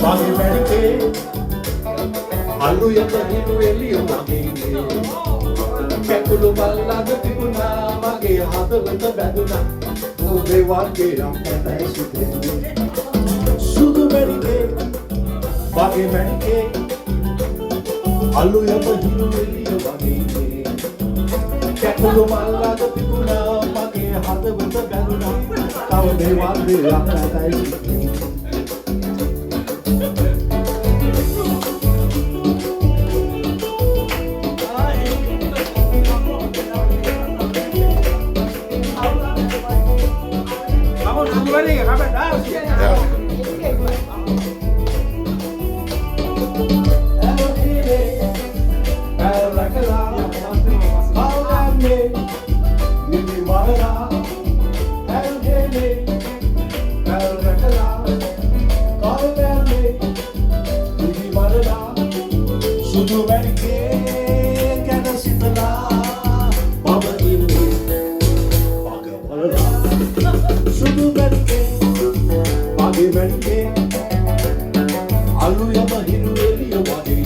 මගේ මැඩිකේ අල්ලු යත හිරු එළිය මගේ කැකුළු මල්ලඟ තිබුණා මගේ හදවත බැඳුණා ඔබේ වගේ අපතයි සිටින්නේ සුදු මැඩිකේ මගේ මැඩිකේ අල්ලු යත හිරු එළිය මගේ කැකුළු මල්ලඟ තිබුණා මගේ හදවත බැඳුණා තව මේ වගේ අපතයි සිටින්නේ Sudu Merike ගැන සිතලා මම ඉන්නේ පගවලා සුදු මැරිකේ මගේ මැරිකේ අලු යම හිරු එළිය වගේ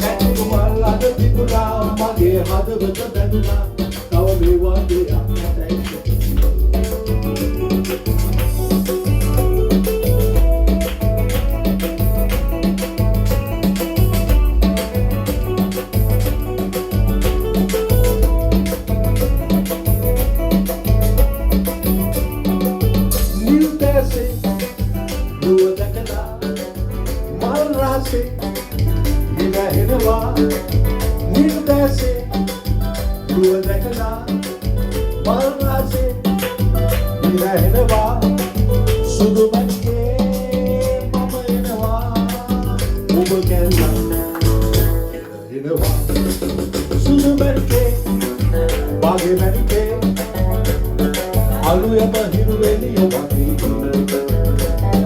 කැකුළු මල් අද තිබුණා මගේ හදවත බැඳුණා තව මේ වගේ අපතයි Ninahenewa nindase duwadakala malrase ninahenewa sudu manke mama enewa oba kenna ninahenewa sudu manke mage manke alu yama hiru eliya wage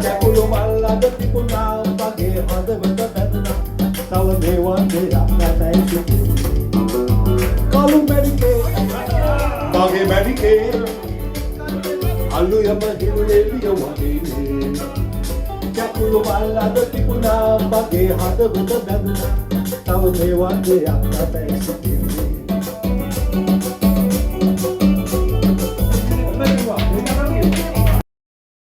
kekulu mallada tipuna mage hadawata bැඳුණා තව මේ වගේ අපතයි සිටින්නේ කලු මැඩිකේ මගේ මැඩිකේ අලු යම හිරු එළිය වගේ කැකුළු මල් අද තිබුණා මගේ හදවත බැඳුණා තව මේ වගේ අපතයි සිටින්නේ